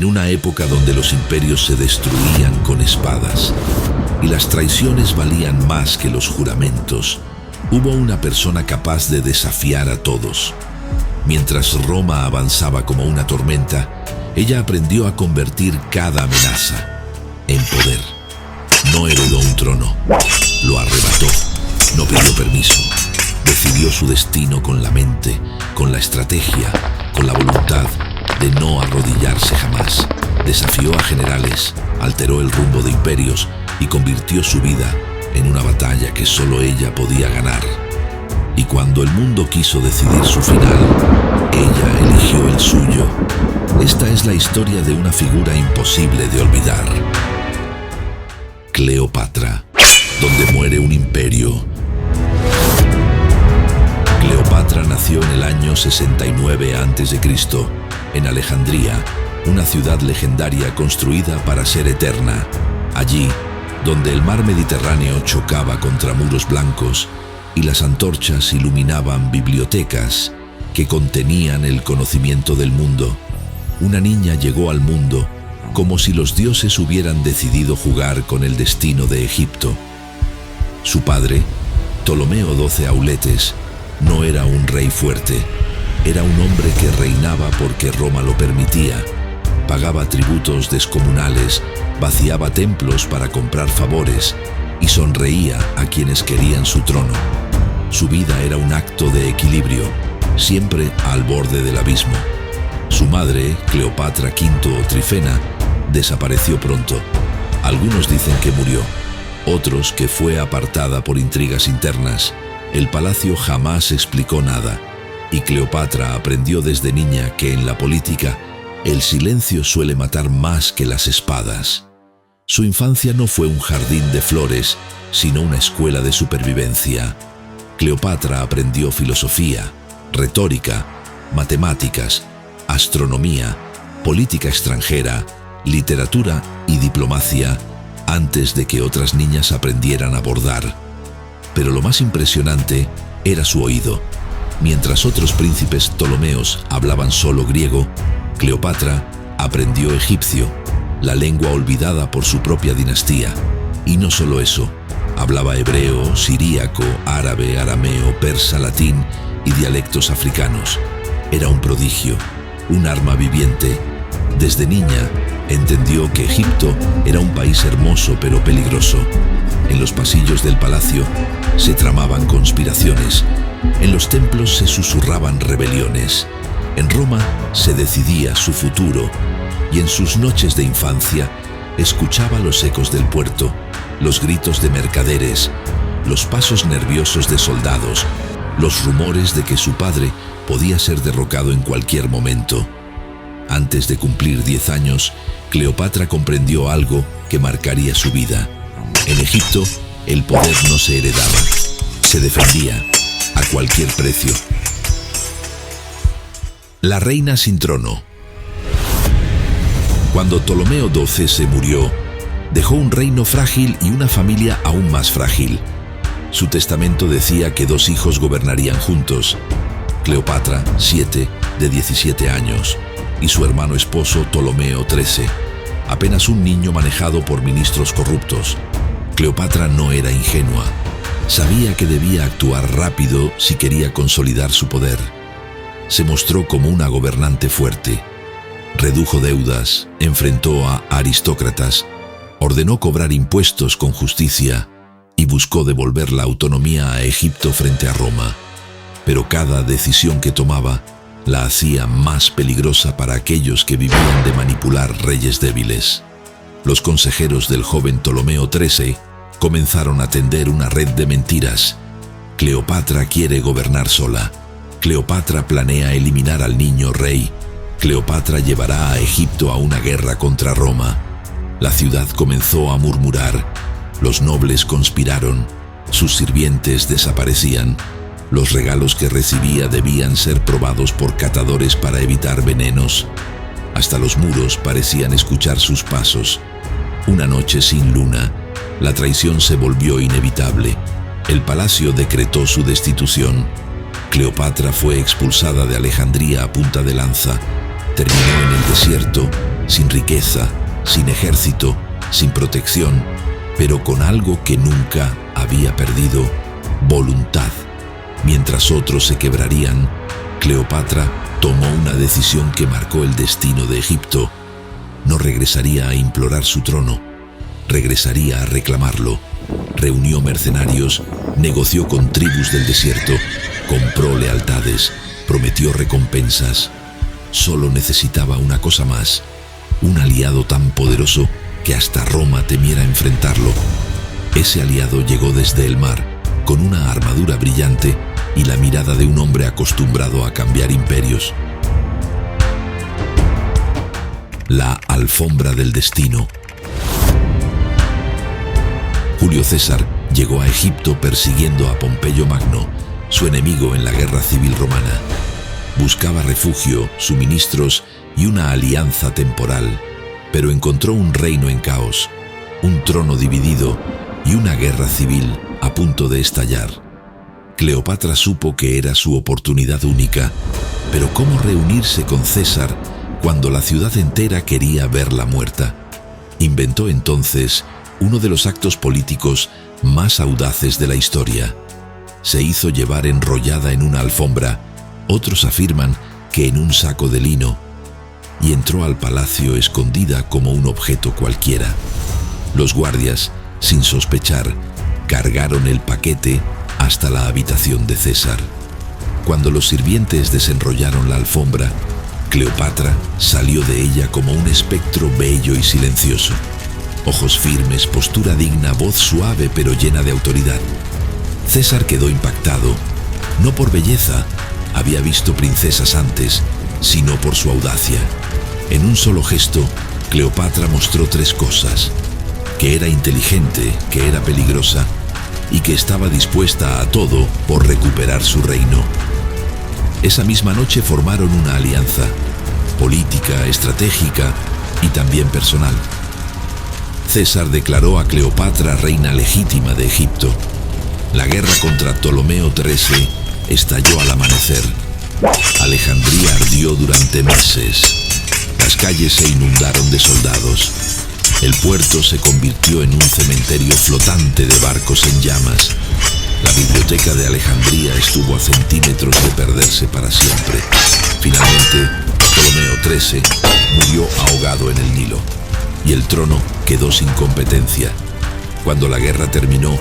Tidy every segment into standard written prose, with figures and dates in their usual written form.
En una época donde los imperios se destruían con espadas y las traiciones valían más que los juramentos, hubo una persona capaz de desafiar a todos. Mientras Roma avanzaba como una tormenta, ella aprendió a convertir cada amenaza en poder. No heredó un trono, lo arrebató, no pidió permiso. Decidió su destino con la mente, con la estrategia, con la voluntad de no arrodillarse jamás. Desafió a generales, alteró el rumbo de imperios y convirtió su vida en una batalla que solo ella podía ganar. Y cuando el mundo quiso decidir su final, ella eligió el suyo. Esta es la historia de una figura imposible de olvidar. Cleopatra, donde muere un imperio. Cleopatra nació en el año 69 a.C., en Alejandría, una ciudad legendaria construida para ser eterna. Allí, donde el mar Mediterráneo chocaba contra muros blancos y las antorchas iluminaban bibliotecas que contenían el conocimiento del mundo, una niña llegó al mundo como si los dioses hubieran decidido jugar con el destino de Egipto. Su padre, Ptolomeo XII Auletes, no era un rey fuerte, era un hombre que reinaba porque Roma lo permitía. Pagaba tributos descomunales, vaciaba templos para comprar favores y sonreía a quienes querían su trono. Su vida era un acto de equilibrio, siempre al borde del abismo. Su madre, Cleopatra V o Trifena, desapareció pronto. Algunos dicen que murió, otros que fue apartada por intrigas internas. El palacio jamás explicó nada, y Cleopatra aprendió desde niña que en la política el silencio suele matar más que las espadas. Su infancia no fue un jardín de flores, sino una escuela de supervivencia. Cleopatra aprendió filosofía, retórica, matemáticas, astronomía, política extranjera, literatura y diplomacia antes de que otras niñas aprendieran a bordar. Pero lo más impresionante era su oído. Mientras otros príncipes ptolomeos hablaban solo griego, Cleopatra aprendió egipcio, la lengua olvidada por su propia dinastía. Y no solo eso, hablaba hebreo, siríaco, árabe, arameo, persa, latín y dialectos africanos. Era un prodigio, un arma viviente. Desde niña entendió que Egipto era un país hermoso pero peligroso. En los pasillos del palacio se tramaban conspiraciones. En los templos se susurraban rebeliones. En Roma se decidía su futuro. Y en sus noches de infancia escuchaba los ecos del puerto, los gritos de mercaderes, los pasos nerviosos de soldados, los rumores de que su padre podía ser derrocado en cualquier momento. Antes de cumplir 10 años, Cleopatra comprendió algo que marcaría su vida. En Egipto, el poder no se heredaba, se defendía a cualquier precio. La reina sin trono. Cuando Ptolomeo XII se murió, dejó un reino frágil y una familia aún más frágil. Su testamento decía que 2 hijos gobernarían juntos, Cleopatra, 7, de 17 años, y su hermano esposo Ptolomeo XIII, apenas un niño manejado por ministros corruptos. Cleopatra no era ingenua. Sabía que debía actuar rápido si quería consolidar su poder. Se mostró como una gobernante fuerte. Redujo deudas, enfrentó a aristócratas, ordenó cobrar impuestos con justicia y buscó devolver la autonomía a Egipto frente a Roma. Pero cada decisión que tomaba la hacía más peligrosa para aquellos que vivían de manipular reyes débiles. Los consejeros del joven Ptolomeo XIII comenzaron a tender una red de mentiras. Cleopatra quiere gobernar sola. Cleopatra planea eliminar al niño rey. Cleopatra llevará a Egipto a una guerra contra Roma. La ciudad comenzó a murmurar. Los nobles conspiraron. Sus sirvientes desaparecían. Los regalos que recibía debían ser probados por catadores para evitar venenos. Hasta los muros parecían escuchar sus pasos. Una noche sin luna, la traición se volvió inevitable. El palacio decretó su destitución. Cleopatra fue expulsada de Alejandría a punta de lanza. Terminó en el desierto, sin riqueza, sin ejército, sin protección, pero con algo que nunca había perdido: voluntad. Mientras otros se quebrarían, Cleopatra tomó una decisión que marcó el destino de Egipto. No regresaría a implorar su trono, regresaría a reclamarlo. Reunió mercenarios, negoció con tribus del desierto, compró lealtades, prometió recompensas. Solo necesitaba una cosa más: un aliado tan poderoso que hasta Roma temiera enfrentarlo. Ese aliado llegó desde el mar, con una armadura brillante y la mirada de un hombre acostumbrado a cambiar imperios. La alfombra del destino. Julio César llegó a Egipto persiguiendo a Pompeyo Magno, su enemigo en la guerra civil romana. Buscaba refugio, suministros y una alianza temporal, pero encontró un reino en caos, un trono dividido y una guerra civil a punto de estallar. Cleopatra supo que era su oportunidad única, pero ¿cómo reunirse con César cuando la ciudad entera quería verla muerta? Inventó entonces uno de los actos políticos más audaces de la historia. Se hizo llevar enrollada en una alfombra, otros afirman que en un saco de lino, y entró al palacio escondida como un objeto cualquiera. Los guardias, sin sospechar, cargaron el paquete hasta la habitación de César. Cuando los sirvientes desenrollaron la alfombra, Cleopatra salió de ella como un espectro bello y silencioso. Ojos firmes, postura digna, voz suave pero llena de autoridad. César quedó impactado, no por belleza, había visto princesas antes, sino por su audacia. En un solo gesto, Cleopatra mostró tres cosas: que era inteligente, que era peligrosa y que estaba dispuesta a todo por recuperar su reino. Esa misma noche formaron una alianza, política, estratégica y también personal. César declaró a Cleopatra reina legítima de Egipto. La guerra contra Ptolomeo XIII estalló al amanecer. Alejandría ardió durante meses. Las calles se inundaron de soldados. El puerto se convirtió en un cementerio flotante de barcos en llamas. La biblioteca de Alejandría estuvo a centímetros de perderse para siempre. Finalmente, Ptolomeo XIII murió ahogado en el Nilo y el trono quedó sin competencia. Cuando la guerra terminó,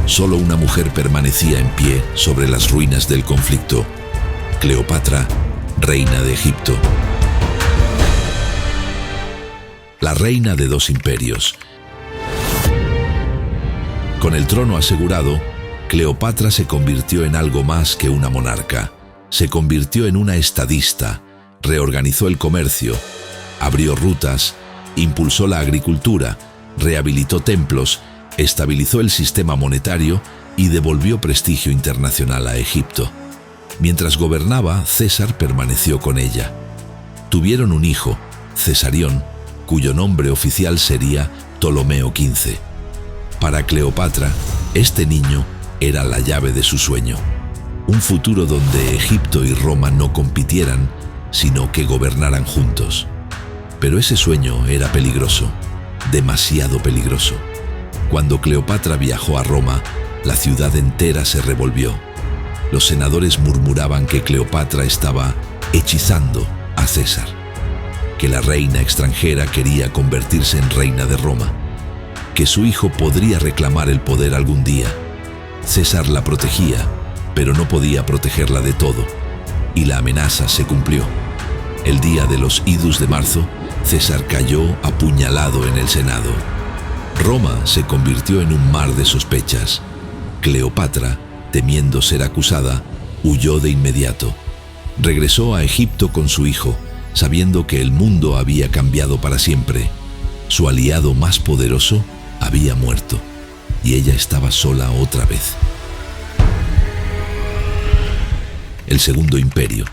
solo una mujer permanecía en pie sobre las ruinas del conflicto: Cleopatra, reina de Egipto. La reina de dos imperios. Con el trono asegurado, Cleopatra se convirtió en algo más que una monarca. Se convirtió en una estadista, reorganizó el comercio, abrió rutas, impulsó la agricultura, rehabilitó templos, estabilizó el sistema monetario y devolvió prestigio internacional a Egipto. Mientras gobernaba, César permaneció con ella. Tuvieron un hijo, Cesarión, cuyo nombre oficial sería Ptolomeo XV. Para Cleopatra, este niño era la llave de su sueño. Un futuro donde Egipto y Roma no compitieran, sino que gobernaran juntos. Pero ese sueño era peligroso, demasiado peligroso. Cuando Cleopatra viajó a Roma, la ciudad entera se revolvió. Los senadores murmuraban que Cleopatra estaba hechizando a César, que la reina extranjera quería convertirse en reina de Roma, que su hijo podría reclamar el poder algún día. César la protegía, pero no podía protegerla de todo, y la amenaza se cumplió. El día de los idus de marzo, César cayó apuñalado en el Senado. Roma se convirtió en un mar de sospechas. Cleopatra, temiendo ser acusada, huyó de inmediato. Regresó a Egipto con su hijo, sabiendo que el mundo había cambiado para siempre. Su aliado más poderoso había muerto, y ella estaba sola otra vez. El Segundo Imperio.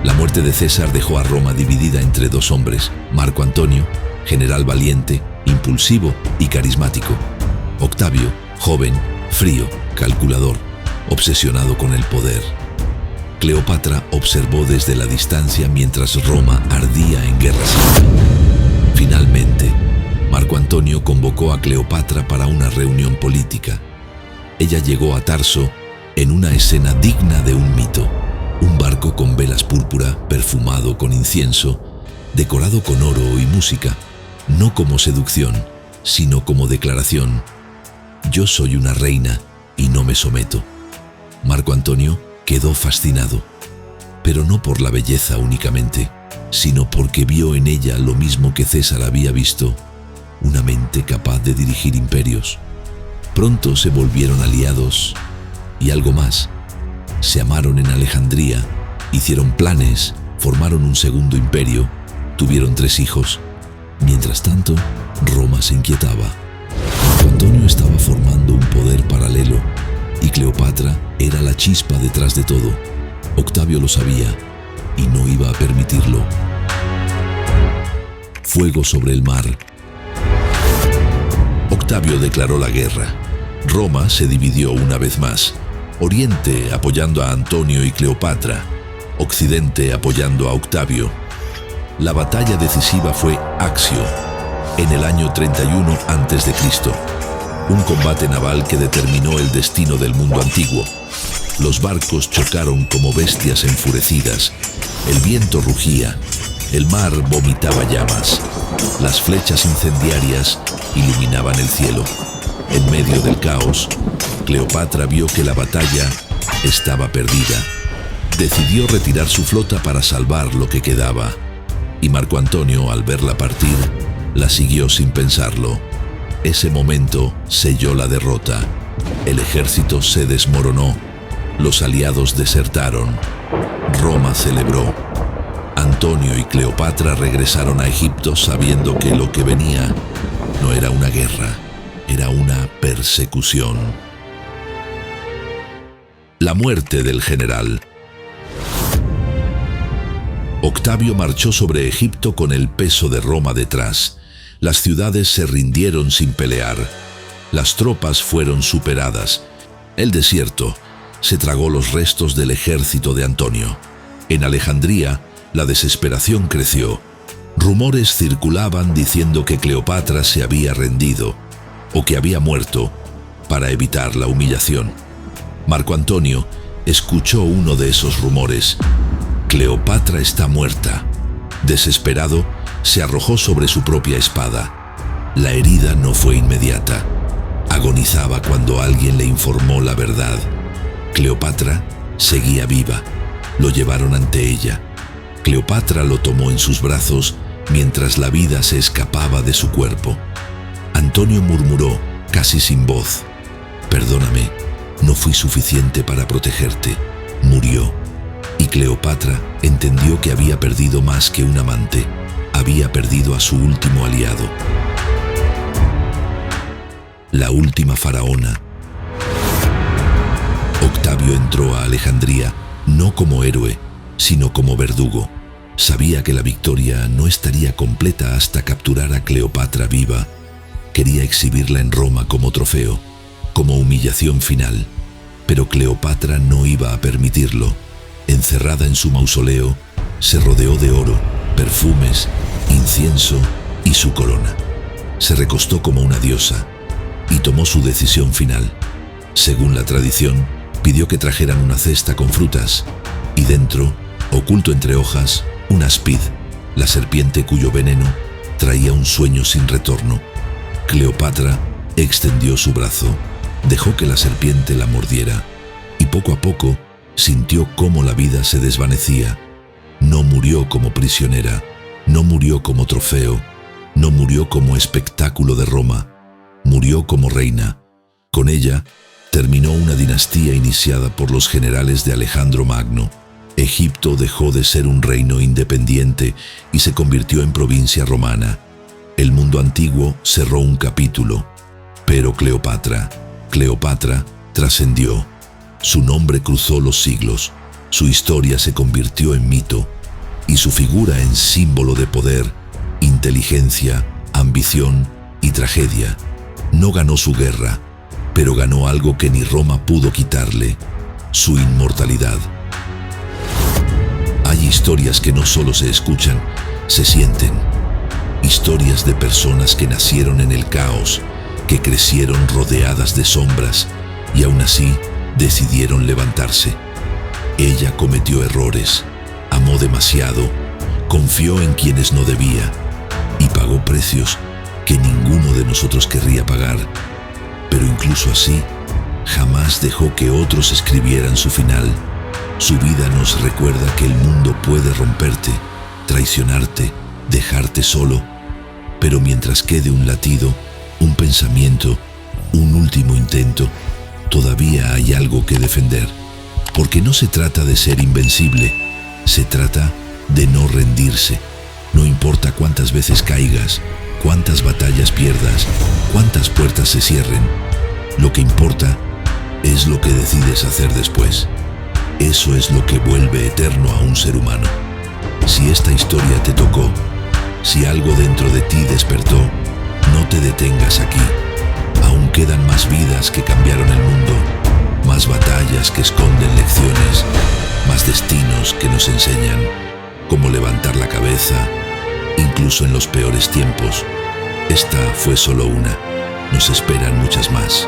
La muerte de César dejó a Roma dividida entre dos hombres: Marco Antonio, general valiente, impulsivo y carismático; Octavio, joven, frío, calculador, obsesionado con el poder. Cleopatra observó desde la distancia mientras Roma ardía en guerra civil. Finalmente, Marco Antonio convocó a Cleopatra para una reunión política. Ella llegó a Tarso en una escena digna de un mito. Un barco con velas púrpura, perfumado con incienso, decorado con oro y música, no como seducción, sino como declaración: yo soy una reina y no me someto. Marco Antonio quedó fascinado, pero no por la belleza únicamente, sino porque vio en ella lo mismo que César había visto: una mente capaz de dirigir imperios. Pronto se volvieron aliados y algo más. Se amaron en Alejandría, hicieron planes, formaron un segundo imperio, tuvieron 3 hijos. Mientras tanto, Roma se inquietaba. Marco Antonio estaba formando un poder paralelo y Cleopatra era la chispa detrás de todo. Octavio lo sabía y no iba a permitirlo. Fuego sobre el mar. Octavio declaró la guerra. Roma se dividió una vez más. Oriente apoyando a Antonio y Cleopatra, Occidente apoyando a Octavio. La batalla decisiva fue Accio, en el año 31 a.C., un combate naval que determinó el destino del mundo antiguo. Los barcos chocaron como bestias enfurecidas, el viento rugía, el mar vomitaba llamas, las flechas incendiarias iluminaban el cielo. En medio del caos, Cleopatra vio que la batalla estaba perdida. Decidió retirar su flota para salvar lo que quedaba. Y Marco Antonio, al verla partir, la siguió sin pensarlo. Ese momento selló la derrota. El ejército se desmoronó. Los aliados desertaron. Roma celebró. Antonio y Cleopatra regresaron a Egipto sabiendo que lo que venía no era una guerra, era una persecución. La muerte del general. Octavio marchó sobre Egipto con el peso de Roma detrás. Las ciudades se rindieron sin pelear. Las tropas fueron superadas. El desierto se tragó los restos del ejército de Antonio. En Alejandría, la desesperación creció. Rumores circulaban diciendo que Cleopatra se había rendido o que había muerto para evitar la humillación. Marco Antonio escuchó uno de esos rumores. Cleopatra está muerta. Desesperado, se arrojó sobre su propia espada. La herida no fue inmediata. Agonizaba cuando alguien le informó la verdad. Cleopatra seguía viva. Lo llevaron ante ella. Cleopatra lo tomó en sus brazos mientras la vida se escapaba de su cuerpo. Antonio murmuró, casi sin voz: perdóname, no fui suficiente para protegerte. Murió. Y Cleopatra entendió que había perdido más que un amante. Había perdido a su último aliado. La última faraona. Octavio entró a Alejandría no como héroe, sino como verdugo. Sabía que la victoria no estaría completa hasta capturar a Cleopatra viva. Quería exhibirla en Roma como trofeo, como humillación final. Pero Cleopatra no iba a permitirlo. Encerrada en su mausoleo, se rodeó de oro, perfumes, incienso y su corona. Se recostó como una diosa y tomó su decisión final. Según la tradición, pidió que trajeran una cesta con frutas y dentro, oculto entre hojas, un áspid, la serpiente cuyo veneno traía un sueño sin retorno. Cleopatra extendió su brazo, dejó que la serpiente la mordiera y poco a poco sintió cómo la vida se desvanecía. No murió como prisionera, no murió como trofeo, no murió como espectáculo de Roma, murió como reina. Con ella terminó una dinastía iniciada por los generales de Alejandro Magno. Egipto dejó de ser un reino independiente y se convirtió en provincia romana. El mundo antiguo cerró un capítulo, pero Cleopatra trascendió. Su nombre cruzó los siglos, su historia se convirtió en mito y su figura en símbolo de poder, inteligencia, ambición y tragedia. No ganó su guerra, pero ganó algo que ni Roma pudo quitarle: su inmortalidad. Hay historias que no solo se escuchan, se sienten. Historias de personas que nacieron en el caos, que crecieron rodeadas de sombras y aún así decidieron levantarse. Ella cometió errores, amó demasiado, confió en quienes no debía y pagó precios que ninguno de nosotros querría pagar. Pero incluso así, jamás dejó que otros escribieran su final. Su vida nos recuerda que el mundo puede romperte, traicionarte, dejarte solo, pero mientras quede un latido, un pensamiento, un último intento, todavía hay algo que defender. Porque no se trata de ser invencible, se trata de no rendirse. No importa cuántas veces caigas, cuántas batallas pierdas, cuántas puertas se cierren. Lo que importa es lo que decides hacer después. Eso es lo que vuelve eterno a un ser humano. Si esta historia te tocó, si algo dentro de ti despertó, no te detengas aquí. Aún quedan más vidas que cambiaron el mundo, más batallas que esconden lecciones, más destinos que nos enseñan cómo levantar la cabeza, incluso en los peores tiempos. Esta fue solo una. Nos esperan muchas más.